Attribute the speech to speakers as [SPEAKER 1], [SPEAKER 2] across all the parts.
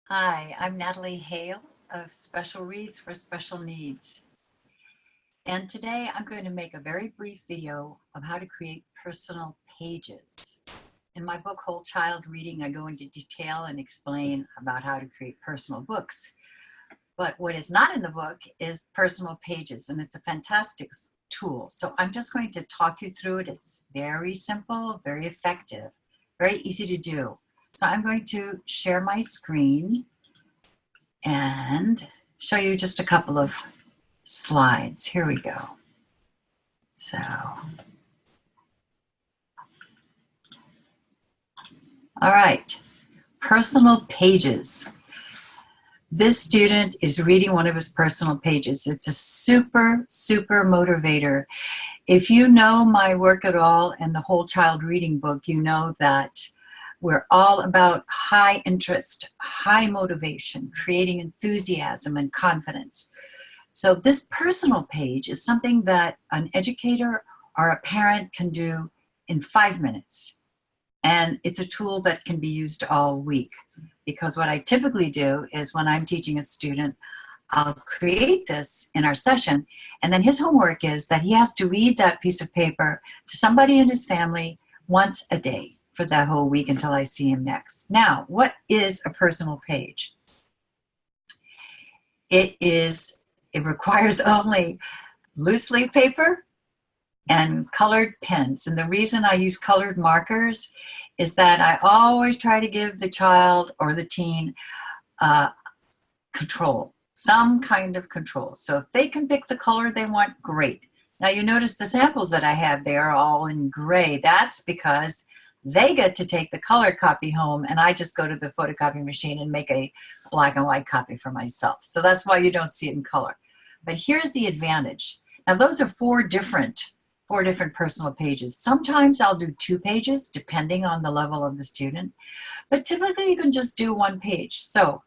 [SPEAKER 1] Hi, I'm Natalie Hale of Special Reads for Special Needs. And today I'm going to make a very brief video of how to create personal pages. In my book, Whole Child Reading, I go into detail and explain about how to create personal books. But what is not in the book is personal pages, and it's a fantastic tool. So I'm just going to talk you through it. It's very simple, very effective, very easy to do. So I'm going to share my screen and show you just a couple of slides. Here we go. So, all right, personal pages. This student is reading one of his personal pages. It's a super motivator. If you know my work at all and the Whole Child Reading book, you know that we're all about high interest, high motivation, creating enthusiasm and confidence. So this personal page is something that an educator or a parent can do in 5 minutes. And it's a tool that can be used all week. Because what I typically do is when I'm teaching a student, I'll create this in our session, and then his homework is that he has to read that piece of paper to somebody in his family once a day for that whole week until I see him next. Now, what is a personal page? It requires only loose leaf paper and colored pens. And the reason I use colored markers is that I always try to give the child or the teen control, some kind of control. So if they can pick the color they want, great. Now you notice the samples that I have there are all in gray. That's because they get to take the colored copy home and I just go to the photocopy machine and make a black and white copy for myself. So that's why you don't see it in color. But here's the advantage. Now those are four different personal pages. Sometimes I'll do 2 pages depending on the level of the student, but typically you can just do 1 page. So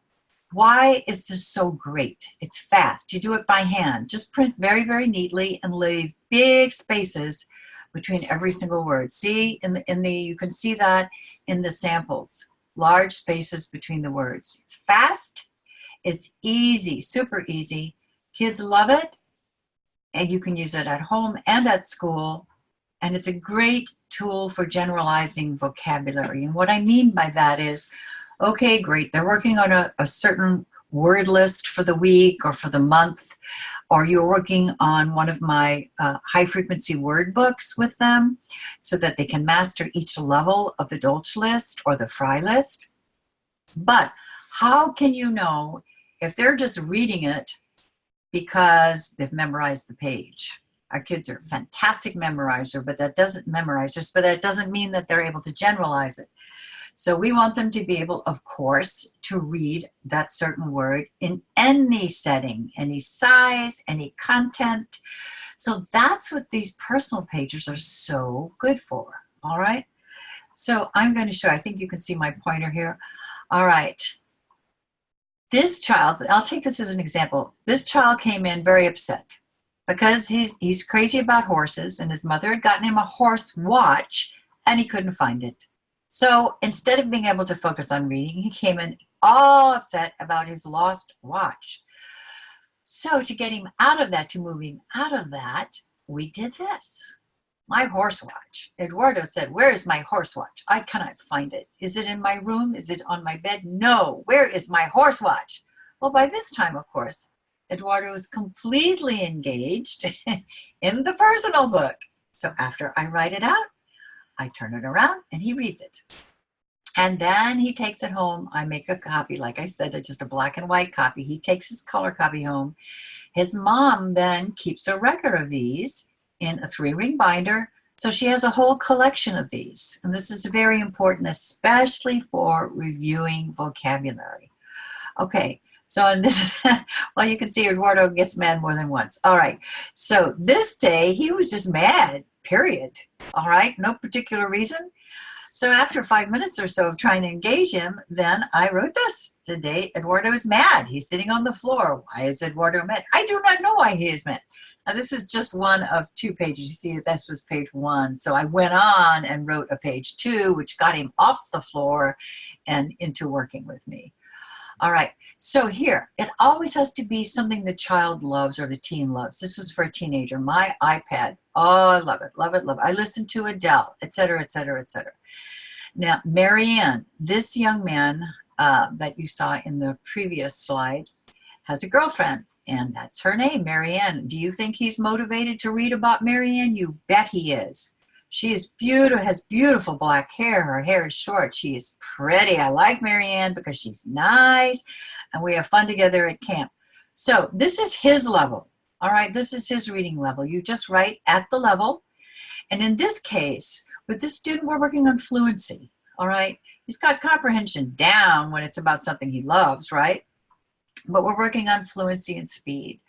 [SPEAKER 1] why is this so great? It's fast. You do it by hand. Just print very neatly and leave big spaces between every single word. See, you can see that in the samples. Large spaces between the words. It's fast. It's easy, super easy. Kids love it. And you can use it at home and at school. And it's a great tool for generalizing vocabulary. And what I mean by that is, okay, great, they're working on a certain word list for the week or for the month, or you're working on one of my high-frequency word books with them so that they can master each level of the Dolch list or the Fry list. But how can you know if they're just reading it because they've memorized the page? Our kids are fantastic memorizers, but that doesn't mean that they're able to generalize it. So we want them to be able, of course, to read that certain word in any setting, any size, any content. So that's what these personal pages are so good for, all right? So I'm going to show, I think you can see my pointer here. All right. This child, I'll take this as an example. This child came in very upset because he's crazy about horses, and his mother had gotten him a horse watch and he couldn't find it. So instead of being able to focus on reading, he came in all upset about his lost watch. So to get him out of that, to move him out of that, we did this. My horse watch. Eduardo said, "Where is my horse watch? I cannot find it. Is it in my room? Is it on my bed? No. Where is my horse watch?" Well, by this time, of course, Eduardo is completely engaged in the personal book. So after I write it out, I turn it around and he reads it. And then he takes it home. I make a copy. Like I said, it's just a black and white copy. He takes his color copy home. His mom then keeps a record of these in a 3-ring binder. So she has a whole collection of these. And this is very important, especially for reviewing vocabulary. Okay, so in this, well, you can see Eduardo gets mad more than once. All right, so this day he was just mad, period. All right, no particular reason. So after 5 minutes or so of trying to engage him, then I wrote this. Today, Eduardo is mad. He's sitting on the floor. Why is Eduardo mad? I do not know why he is mad. Now, this is just one of 2 pages. You see, this was page 1. So I went on and wrote a page 2, which got him off the floor and into working with me. All right, so here, it always has to be something the child loves or the teen loves. This was for a teenager. My iPad, oh, I love it, love it, love it. I listen to Adele, etc., etc., etc. Now, Marianne, this young man that you saw in the previous slide has a girlfriend, and that's her name, Marianne. Do you think he's motivated to read about Marianne? You bet he is. She is beautiful, has beautiful black hair. Her hair is short. She is pretty. I like Marianne because she's nice, and we have fun together at camp. So this is his level. All right, this is his reading level. You just write at the level. And in this case, with this student, we're working on fluency. All right, he's got comprehension down when it's about something he loves, right? But we're working on fluency and speed.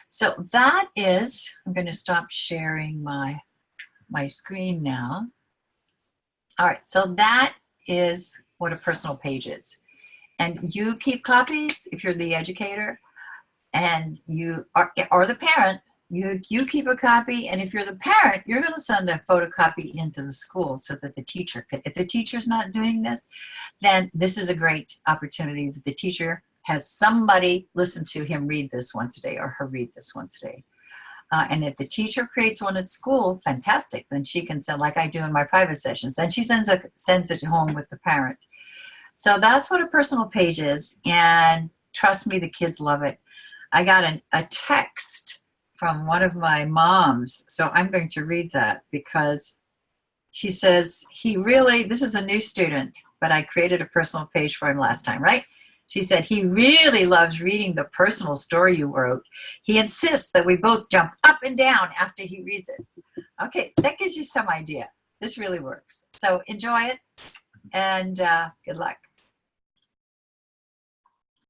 [SPEAKER 1] So that is, I'm going to stop sharing my screen now. All right, so that is what a personal page is. And you keep copies if you're the educator, and you are, or the parent, you keep a copy, and if you're the parent, you're going to send a photocopy into the school so that the teacher could, if the teacher's not doing this, then this is a great opportunity that the teacher has somebody listen to him read this once a day or her read this once a day. And if the teacher creates one at school, fantastic. Then she can send, like I do in my private sessions, then she sends it home with the parent. So that's what a personal page is. And trust me, the kids love it. I got a text from one of my moms. So I'm going to read that because she says, this is a new student, but I created a personal page for him last time, right? She said, he really loves reading the personal story you wrote. He insists that we both jump up and down after he reads it. Okay, that gives you some idea. This really works. So enjoy it, and good luck.